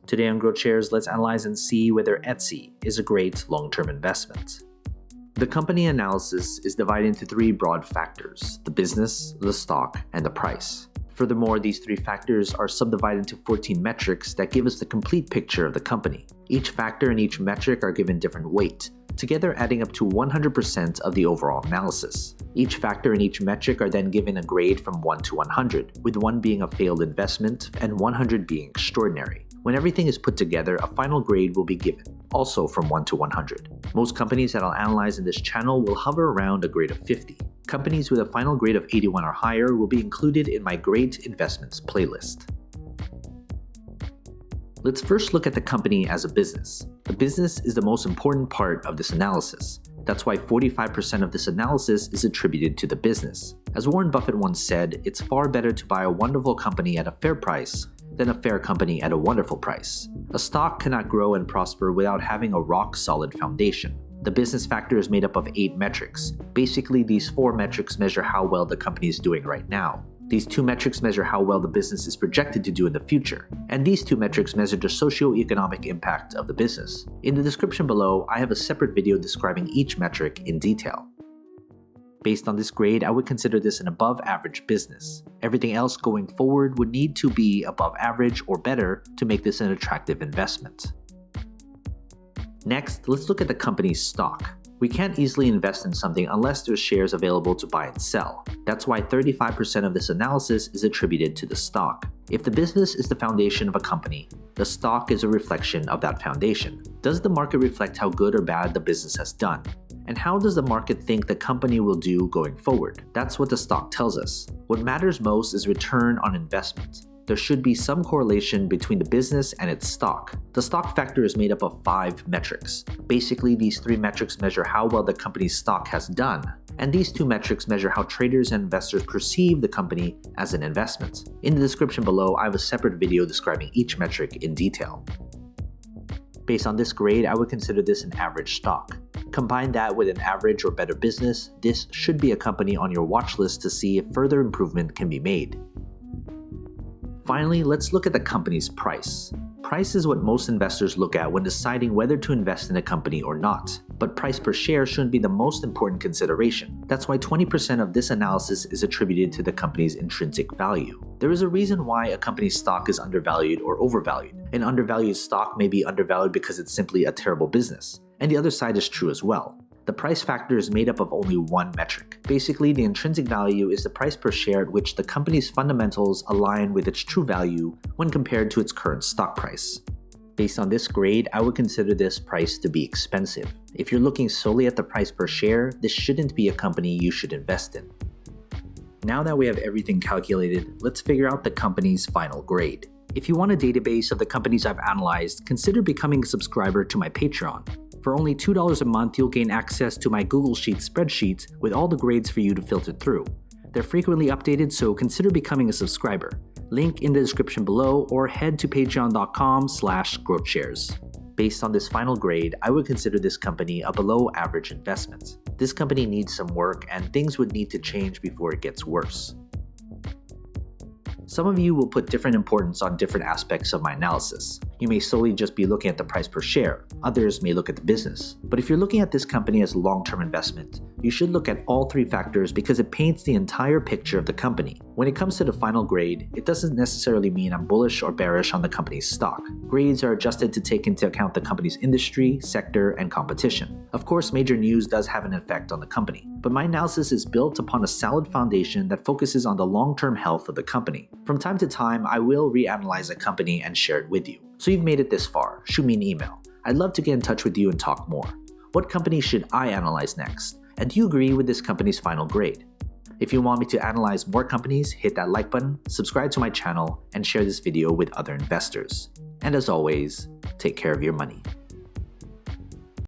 Today on GrowthShares, let's analyze and see whether Etsy is a great long-term investment. The company analysis is divided into three broad factors: the business, the stock, and the price. Furthermore, these three factors are subdivided into 14 metrics that give us the complete picture of the company. Each factor and each metric are given different weight, together adding up to 100% of the overall analysis. Each factor and each metric are then given a grade from 1 to 100, with 1 being a failed investment and 100 being extraordinary. When everything is put together, a final grade will be given, also from 1 to 100. Most companies that I'll analyze in this channel will hover around a grade of 50. Companies with a final grade of 81 or higher will be included in my Great Investments playlist. Let's first look at the company as a business. The business is the most important part of this analysis. That's why 45% of this analysis is attributed to the business. As Warren Buffett once said, it's far better to buy a wonderful company at a fair price than a fair company at a wonderful price. A stock cannot grow and prosper without having a rock-solid foundation. The business factor is made up of 8 metrics. Basically, these 4 metrics measure how well the company is doing right now. These 2 metrics measure how well the business is projected to do in the future. And these 2 metrics measure the socio-economic impact of the business. In the description below, I have a separate video describing each metric in detail. Based on this grade, I would consider this an above-average business. Everything else going forward would need to be above average or better to make this an attractive investment. Next, let's look at the company's stock. We can't easily invest in something unless there's shares available to buy and sell. That's why 35% of this analysis is attributed to the stock. If the business is the foundation of a company, the stock is a reflection of that foundation. Does the market reflect how good or bad the business has done? And how does the market think the company will do going forward? That's what the stock tells us. What matters most is return on investment. There should be some correlation between the business and its stock. The stock factor is made up of 5 metrics. Basically, these 3 metrics measure how well the company's stock has done, and these 2 metrics measure how traders and investors perceive the company as an investment. In the description below, I have a separate video describing each metric in detail. Based on this grade, I would consider this an average stock. Combine that with an average or better business, this should be a company on your watch list to see if further improvement can be made. Finally, let's look at the company's price. Price is what most investors look at when deciding whether to invest in a company or not. But price per share shouldn't be the most important consideration. That's why 20% of this analysis is attributed to the company's intrinsic value. There is a reason why a company's stock is undervalued or overvalued. An undervalued stock may be undervalued because it's simply a terrible business. And the other side is true as well. The price factor is made up of only 1 metric. Basically, the intrinsic value is the price per share at which the company's fundamentals align with its true value when compared to its current stock price. Based on this grade, I would consider this price to be expensive. If you're looking solely at the price per share, this shouldn't be a company you should invest in. Now that we have everything calculated, let's figure out the company's final grade. If you want a database of the companies I've analyzed, consider becoming a subscriber to my Patreon. For only $2 a month, you'll gain access to my Google Sheets spreadsheet with all the grades for you to filter through. They're frequently updated, so consider becoming a subscriber. Link in the description below or head to patreon.com/growthshares. Based on this final grade, I would consider this company a below average investment. This company needs some work and things would need to change before it gets worse. Some of you will put different importance on different aspects of my analysis. You may solely just be looking at the price per share. Others may look at the business. But if you're looking at this company as a long-term investment, you should look at all 3 factors because it paints the entire picture of the company. When it comes to the final grade, it doesn't necessarily mean I'm bullish or bearish on the company's stock. Grades are adjusted to take into account the company's industry, sector, and competition. Of course, major news does have an effect on the company, but my analysis is built upon a solid foundation that focuses on the long-term health of the company. From time to time, I will reanalyze a company and share it with you. So you've made it this far, shoot me an email. I'd love to get in touch with you and talk more. What company should I analyze next? And do you agree with this company's final grade? If you want me to analyze more companies, hit that like button, subscribe to my channel, and share this video with other investors. And as always, take care of your money.